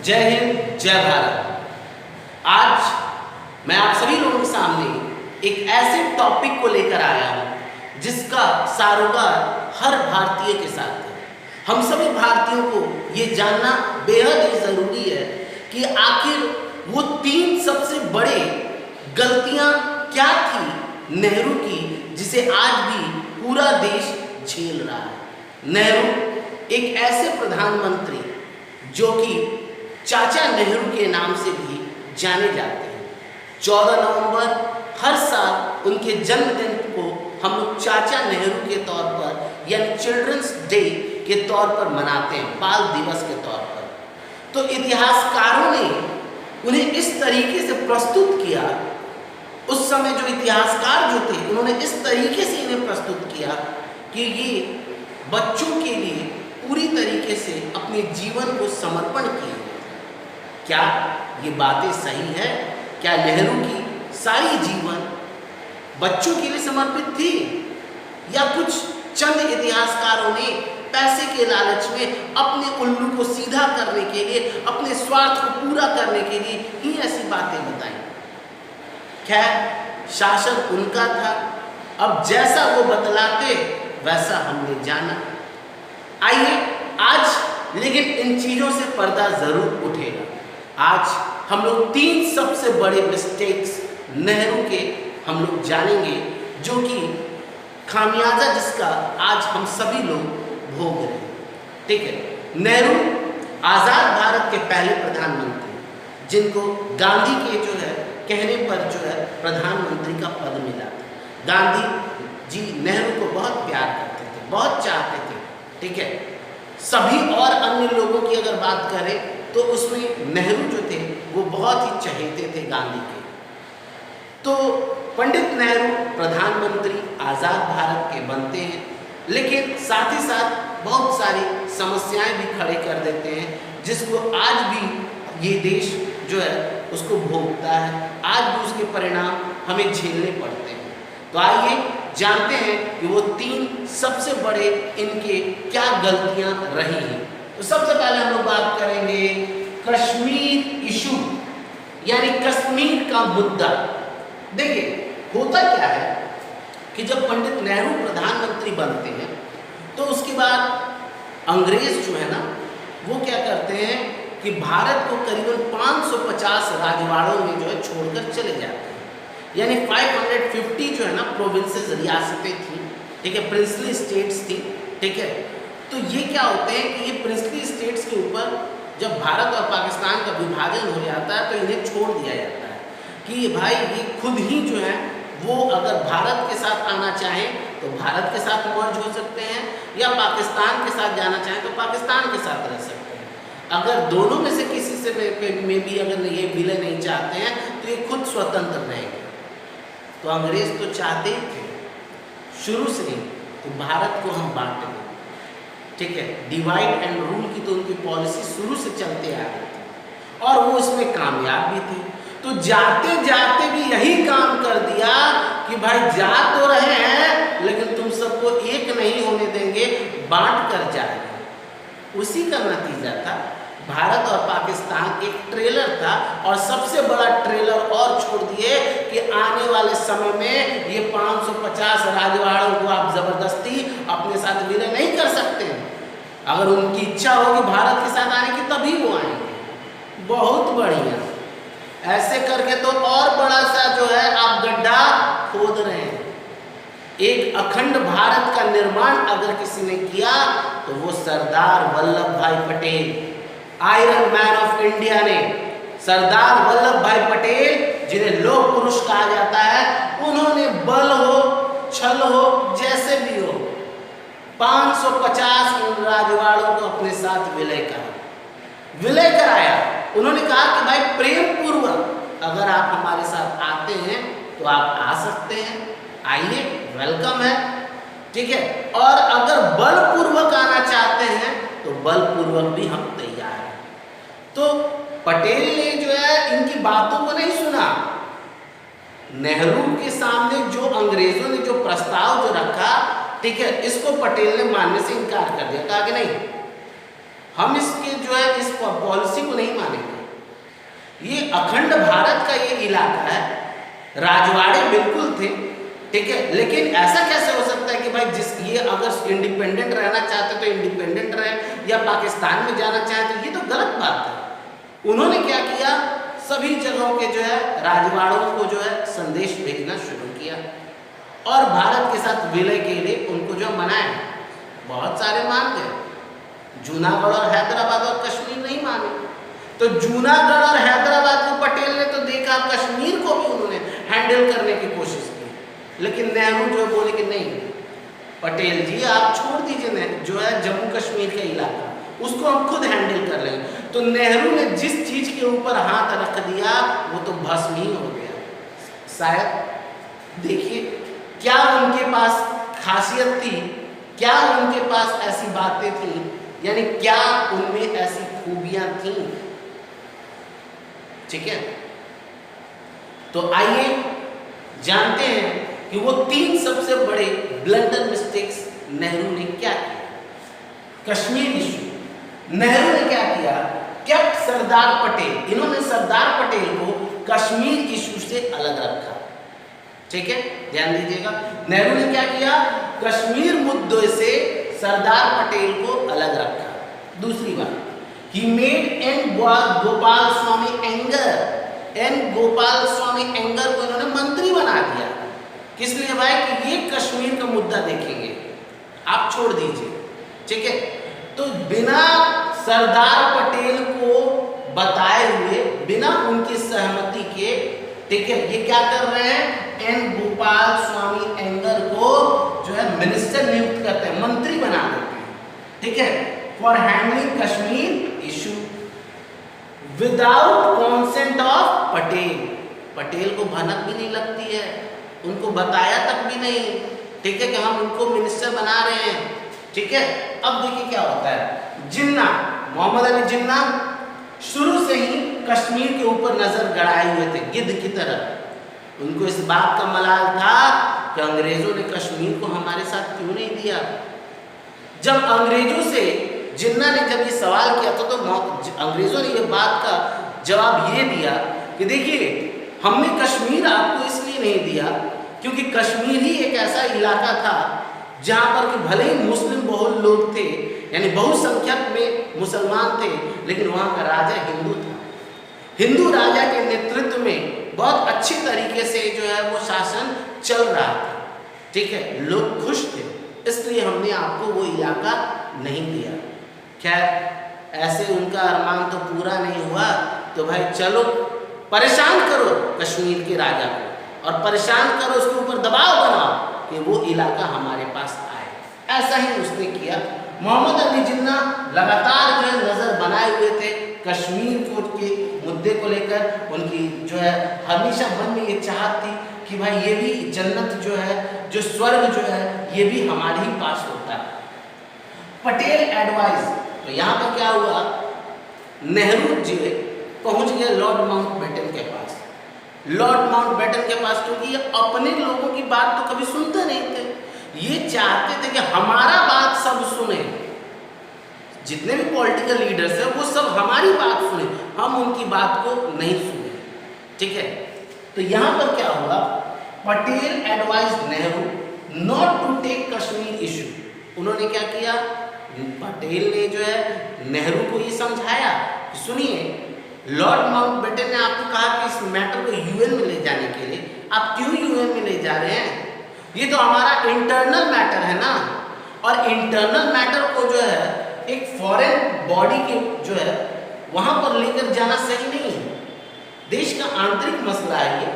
जय हिंद, जय भारत। आज मैं आप सभी लोगों के सामने एक ऐसे टॉपिक को लेकर आया हूं जिसका सारोकार हर भारतीय के साथ है। हम सभी भारतीयों को ये जानना बेहद ही जरूरी है कि आखिर वो 3 सबसे बड़े गलतियां क्या थी नेहरू की, जिसे आज भी पूरा देश झेल रहा है। नेहरू एक ऐसे प्रधानमंत्री जो कि चाचा नेहरू के नाम से भी जाने जाते हैं। 14 नवंबर हर साल उनके जन्मदिन को हम लोग चाचा नेहरू के तौर पर यानी चिल्ड्रंस डे के तौर पर मनाते हैं, बाल दिवस के तौर पर। तो इतिहासकारों ने उन्हें इस तरीके से प्रस्तुत किया, उस समय जो इतिहासकार जो थे उन्होंने इस तरीके से इन्हें प्रस्तुत किया कि ये बच्चों के लिए पूरी तरीके से अपने जीवन को समर्पण किए। क्या ये बातें सही है? क्या नेहरू की सारी जीवन बच्चों के लिए समर्पित थी, या कुछ चंद इतिहासकारों ने पैसे के लालच में अपने उल्लू को सीधा करने के लिए, अपने स्वार्थ को पूरा करने के लिए ही ऐसी बातें बताई? खैर, शासन उनका था, अब जैसा वो बतलाते वैसा हमने जाना। आइए आज लेकिन इन चीजों से पर्दा जरूर उठेगा। आज हम लोग 3 सबसे बड़े मिस्टेक्स नेहरू के हम लोग जानेंगे, जो कि खामियाजा जिसका आज हम सभी लोग भोग रहे हैं। ठीक है, नेहरू आजाद भारत के पहले प्रधानमंत्री, जिनको गांधी के जो है कहने पर जो है प्रधानमंत्री का पद मिला था। गांधी जी नेहरू को बहुत प्यार करते थे, बहुत चाहते थे। ठीक है, सभी और अन्य लोगों की अगर बात करें तो उसमें नेहरू जो थे वो बहुत ही चहेते थे गांधी के। तो पंडित नेहरू प्रधानमंत्री आजाद भारत के बनते हैं, लेकिन साथ ही साथ बहुत सारी समस्याएं भी खड़े कर देते हैं, जिसको आज भी ये देश जो है उसको भोगता है। आज भी उसके परिणाम हमें झेलने पड़ते हैं। तो आइए जानते हैं कि वो 3 सबसे बड़े इनके क्या गलतियां रही हैं। तो सबसे पहले हम लोग बात करेंगे कश्मीर इशू, यानी कश्मीर का मुद्दा। देखिए, होता क्या है कि जब पंडित नेहरू प्रधानमंत्री बनते हैं तो उसके बाद अंग्रेज जो है ना वो क्या करते हैं कि भारत को करीबन 550 राजवाड़ों में जो है छोड़कर चले जाते हैं। यानी 550 जो है ना प्रोविंसेस, रियासतें थी। ठीक है, प्रिंसली स्टेट्स थी। ठीक है, तो ये क्या होते हैं कि ये प्रिंसली स्टेट्स के ऊपर जब भारत और पाकिस्तान का विभाजन हो जाता है तो इन्हें छोड़ दिया जाता है कि भाई ये खुद ही जो है वो अगर भारत के साथ आना चाहें तो भारत के साथ मर्ज हो सकते हैं, या पाकिस्तान के साथ जाना चाहें तो पाकिस्तान के साथ रह सकते हैं। अगर दोनों में से किसी से में भी अगर ये विलय नहीं चाहते हैं तो ये खुद स्वतंत्र रहेंगे। तो अंग्रेज तो चाहते ही थे शुरू से ही तो भारत को हम बांट दें। ठीक है, डिवाइड एंड रूल की तो उनकी पॉलिसी शुरू से चलते आ रही थी और वो इसमें कामयाब भी थी। तो जाते जाते भी यही काम कर दिया कि भाई जा तो रहे हैं लेकिन तुम सबको एक नहीं होने देंगे, बांट कर जाएंगे। उसी का नतीजा था भारत और पाकिस्तान एक ट्रेलर था, और सबसे बड़ा ट्रेलर और छोड़ दिए कि आने वाले समय में ये 550 राजवाड़ों को आप जबरदस्ती अपने साथ विलय नहीं कर सकते। अगर उनकी इच्छा होगी भारत के साथ आने की तभी वो आएंगे। बहुत बढ़िया, ऐसे करके तो और बड़ा सा जो है आप गड्ढा खोद रहे हैं। एक अखंड भारत का निर्माण अगर किसी ने किया तो वो सरदार वल्लभ भाई Patel, iron man of India ने, सरदार वल्लभ भाई पटेल, जिन्हें लोह पुरुष कहा जाता है, उन्होंने बल हो छल हो जैसे भी हो 550 राजवाड़ों को अपने साथ विलय कराया। उन्होंने कहा कि भाई प्रेम पूर्वक अगर आप हमारे साथ आते हैं तो आप आ सकते हैं, आइए, वेलकम है। ठीक है, और अगर बलपूर्वक आना चाहते हैं तो बलपूर्वक भी हम तैयार हैं। तो पटेल ने जो है इनकी बातों को नहीं सुना। नेहरू के सामने जो अंग्रेजों ने जो प्रस्ताव जो रखा, ठीक है, इसको पटेल ने मानने से इनकार कर दिया। कहा कि नहीं, हम इसके जो है इस पॉलिसी को नहीं मानेंगे। ये अखंड भारत का ये इलाका है, राजवाड़े बिल्कुल थे, ठीक है, लेकिन ऐसा कैसे हो सकता है कि भाई जिस ये अगर इंडिपेंडेंट रहना चाहते तो इंडिपेंडेंट रहे, या पाकिस्तान में जाना चाहे तो ये तो गलत बात है। उन्होंने क्या किया, सभी जगहों के जो है राजवाड़ों को जो है संदेश भेजना शुरू किया और भारत के साथ विलय के लिए उनको जो मनाया। बहुत सारे मान गए, जूनागढ़ और हैदराबाद और कश्मीर नहीं माने। तो जूनागढ़ और हैदराबाद को पटेल ने तो देखा, कश्मीर को भी उन्होंने हैंडल करने की कोशिश की, लेकिन नेहरू जो बोले कि नहीं पटेल जी आप छोड़ दीजिए जो है जम्मू कश्मीर का इलाका, उसको हम खुद हैंडल कर लेंगे। तो नेहरू ने जिस चीज के ऊपर हाथ रख दिया वो तो भस्म ही हो गया। शायद देखिए क्या उनके पास खासियत थी, क्या उनके पास ऐसी बातें थी, यानी क्या उनमें ऐसी खूबियां थी, ठीक है। तो आइए जानते हैं कि वो 3 सबसे बड़े ब्लंडर मिस्टेक्स नेहरू ने क्या किया। कश्मीर इशू, नेहरू ने क्या किया, केप्ट सरदार पटेल, इन्होंने सरदार पटेल को कश्मीर इशू से अलग रखा, ठीक है, ध्यान दीजिएगा। नेहरू ने क्या किया, कश्मीर मुद्दे से सरदार पटेल को अलग रखा। दूसरी बात, he made an Gopal Swami anger को इन्होंने मंत्री बना दिया। किस लिए भाई, कि ये कश्मीर का मुद्दा देखेंगे, आप छोड़ दीजिए, ठीक है। तो बिना सरदार पटेल को बताए हुए, बिना उनकी सहमति के, ठीक है, ये क्या कर रहे हैं, एन गोपाल स्वामी एंगर को जो है मिनिस्टर नियुक्त करते हैं, मंत्री बना देते हैं, ठीक है, for handling Kashmir issue without consent of Patel. Patel को भनक भी नहीं लगती है, उनको बताया तक भी नहीं, ठीक है, कि हम उनको मिनिस्टर बना रहे हैं, ठीक है। अब देखिए क्या होता है, जिन्ना, मोहम्मद अली जिन्ना शुरू से ही कश्मीर के ऊपर नजर गड़ाए हुए थे गिद्ध की तरह। उनको इस बात का मलाल था कि अंग्रेजों ने कश्मीर को हमारे साथ क्यों नहीं दिया। जब अंग्रेजों से जिन्ना ने जब ये सवाल किया तो अंग्रेजों ने ये बात का जवाब ये दिया कि देखिए हमने कश्मीर आपको इसलिए नहीं दिया क्योंकि कश्मीर ही एक ऐसा इलाका था जहाँ पर कि भले ही मुस्लिम बहुल लोग थे, यानी बहुसंख्यक में मुसलमान थे, लेकिन वहाँ का राजा हिंदू था। हिंदू राजा के नेतृत्व में बहुत अच्छी तरीके से जो है वो शासन चल रहा था, ठीक है, लोग खुश थे, इसलिए हमने आपको वो इलाका नहीं दिया। खैर ऐसे उनका अरमान तो पूरा नहीं हुआ, तो भाई चलो परेशान करो कश्मीर के राजा को और परेशान करो, उसके ऊपर दबाव बनाओ कि वो इलाका हमारे पास आए। ऐसा ही उसने किया। मोहम्मद अली जिन्ना लगातार जो है नजर बनाए हुए थे कश्मीर के मुद्दे को लेकर। उनकी जो है हमेशा मन में ये चाहत थी कि भाई ये भी जन्नत जो है, जो स्वर्ग जो है, ये भी हमारे ही पास होता है। पटेल एडवाइस, तो यहाँ पर क्या हुआ, नेहरू जी पहुंच गए लॉर्ड माउंटबेटन के पास। लॉर्ड माउंटबेटन के पास क्योंकि ये अपने लोगों की बात तो कभी सुनते नहीं थे, ये चाहते थे कि हमारा बात सब सुने, जितने भी पॉलिटिकल लीडर्स हैं वो सब हमारी बात सुने, हम उनकी बात को नहीं सुने, ठीक है। तो यहाँ पर क्या हुआ, Patel advise Nehru not to take Kashmir issue. उन्होंने क्या किया, पटेल ने जो है नेहरू को ये समझाया, सुनिए लॉर्ड माउंटबेटन ने आपको कहा कि इस मैटर को यूएन में ले जाने के लिए, आप क्यों यूएन में ले जा रहे हैं, ये तो हमारा इंटरनल मैटर है ना, और इंटरनल मैटर को जो है एक फॉरेन बॉडी के जो है वहां पर लेकर जाना सही नहीं है। देश का आंतरिक मसला है ये,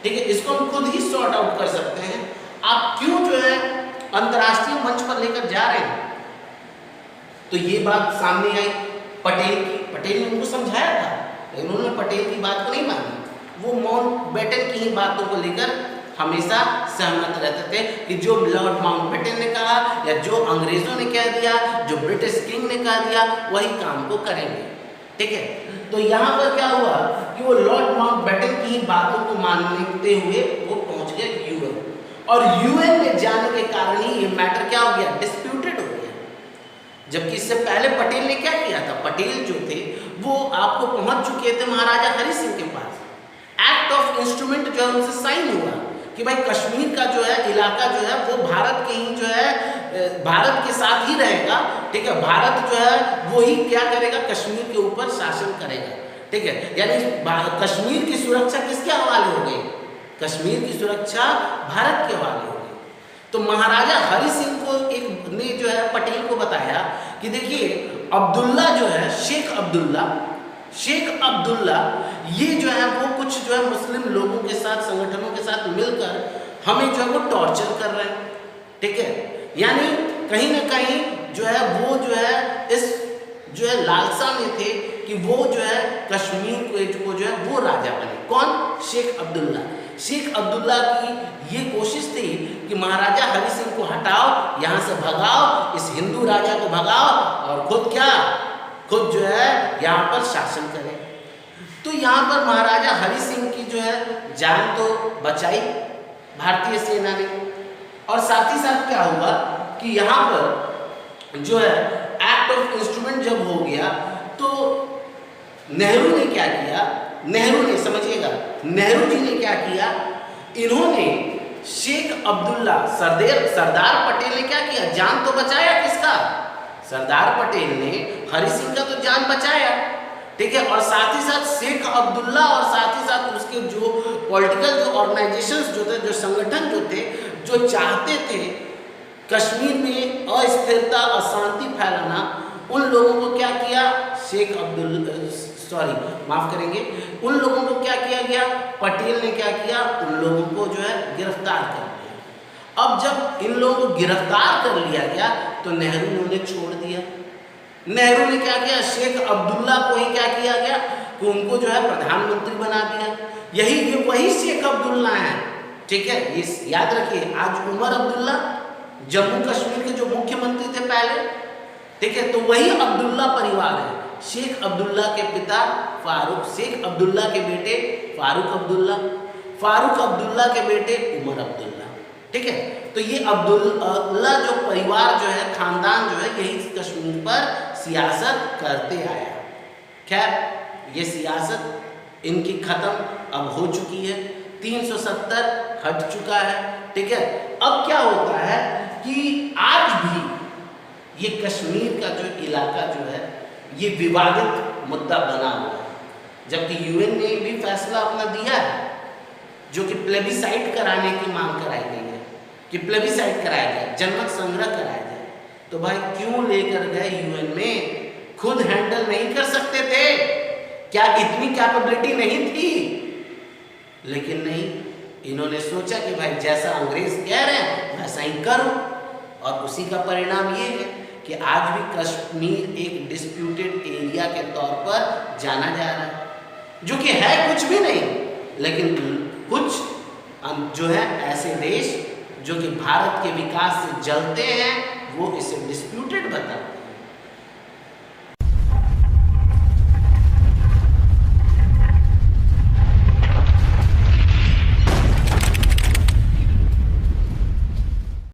ठीक है, इसको हम खुद ही सॉर्ट आउट कर सकते हैं। आप क्यों जो है अंतर्राष्ट्रीय मंच पर लेकर जा रहे हैं। तो ये बात सामने आई पटेल की, पटेल ने उनको समझाया था, लेकिन उन्होंने पटेल की बात को नहीं मानी। वो माउंटबेटन की ही बातों को लेकर हमेशा सहमत रहते थे कि जो लॉर्ड माउंटबेटन ने कहा या जो अंग्रेजों ने कह दिया, जो ब्रिटिश किंग ने कह दिया, वही काम को करेंगे, ठीक है। तो यहाँ पर क्या हुआ कि वो लॉर्ड माउंटबेटन की ही बातों को मानते हुए वो पहुंच गए यूएन, और यूएन में जाने के कारण ही ये मैटर क्या हो गया, डिस्प्यूटेड हो गया। जबकि इससे पहले पटेल ने क्या किया था, पटेल जो थे वो आपको पहुंच चुके थे महाराजा हरि सिंह के पास। एक्ट ऑफ इंस्ट्रूमेंट जो है उनसे साइन हुआ कि भाई कश्मीर का जो है इलाका जो है वो भारत के ही जो है भारत के साथ ही रहेगा, ठीक है। भारत जो है वो ही क्या करेगा, कश्मीर के ऊपर शासन करेगा, ठीक है। यानी कश्मीर की सुरक्षा किसके हवाले हो गई, कश्मीर की सुरक्षा भारत के हवाले हो गई। तो महाराजा हरि सिंह को एक ने जो है पटेल को बताया कि देखिए अब्दुल्ला जो है, शेख अब्दुल्ला ये जो है वो कुछ जो है मुस्लिम लोगों के साथ, संगठनों के साथ मिलकर हमें जो है वो टॉर्चर कर रहे हैं, ठीक है। यानी कहीं ना कहीं जो है वो जो है इस जो है लालसा में थे कि वो जो है कश्मीर को जो है वो राजा बने। कौन, शेख अब्दुल्ला की ये कोशिश थी कि महाराजा हरि सिंह को हटाओ, यहाँ से भगाओ, इस हिंदू राजा को भगाओ और खुद जो है यहाँ पर शासन करें। तो यहाँ पर महाराजा हरि सिंह की जो है जान तो बचाई भारतीय सेना ने, और साथ ही साथ क्या हुआ कि यहाँ पर जो है एक्ट ऑफ इंस्ट्रूमेंट जब हो गया तो नेहरू ने क्या किया, समझिएगा नेहरू जी ने क्या किया, इन्होंने शेख अब्दुल्ला, सरदार पटेल ने क्या किया, जान तो बचाया किसका, सरदार पटेल ने हरि सिंह का तो जान बचाया, ठीक है। और साथ ही साथ शेख अब्दुल्ला और साथ ही साथ उसके जो पॉलिटिकल जो ऑर्गेनाइजेशंस जो थे, जो संगठन जो थे, जो चाहते थे कश्मीर में अस्थिरता, अशांति फैलाना, उन लोगों को क्या किया, उन लोगों को क्या किया गया, पटेल ने क्या किया, उन लोगों को जो है गिरफ्तार कर लिया। अब जब इन लोगों को गिरफ्तार कर लिया गया तो नेहरू ने उन्हें छोड़ दिया। नेहरू ने क्या किया, शेख अब्दुल्ला को ही क्या किया गया कि उनको जो है प्रधानमंत्री बना दिया। ये वही शेख अब्दुल्ला है, ठीक है। ये याद रखिए, आज उमर अब्दुल्ला जम्मू कश्मीर के जो मुख्यमंत्री थे पहले, ठीक है, तो वही अब्दुल्ला परिवार है। शेख अब्दुल्ला के पिता फारूक, शेख अब्दुल्ला के बेटे फारूक अब्दुल्ला के बेटे उमर अब्दुल्ला, ठीक है। तो ये अब्दुल्ला जो परिवार जो है, खानदान जो है, यही कश्मीर पर सियासत करते आया। खैर ये सियासत इनकी खत्म अब हो चुकी है, 370 हट चुका है, ठीक है। अब क्या होता है कि आज भी ये कश्मीर का जो इलाका जो है ये विवादित मुद्दा बना हुआ है, जबकि यूएन ने भी फैसला अपना दिया है जो कि प्लेबिसाइट कराने की मांग कराई गई है, कि प्लेबिसाइट कराया जाए, जनमत संग्रह कराया जाए। तो भाई क्यों लेकर गए यूएन में, खुद हैंडल नहीं कर सकते थे क्या, इतनी कैपेबिलिटी नहीं थी? लेकिन नहीं, इन्होंने सोचा कि भाई जैसा अंग्रेज कह रहे हैं वैसा ही करो, और उसी का परिणाम ये है कि आज भी कश्मीर एक डिस्प्यूटेड एरिया के तौर पर जाना जा रहा है, जो कि है कुछ भी नहीं, लेकिन कुछ जो है ऐसे देश जो कि भारत के विकास से जलते हैं वो इसे डिस्प्यूटेड बताते हैं।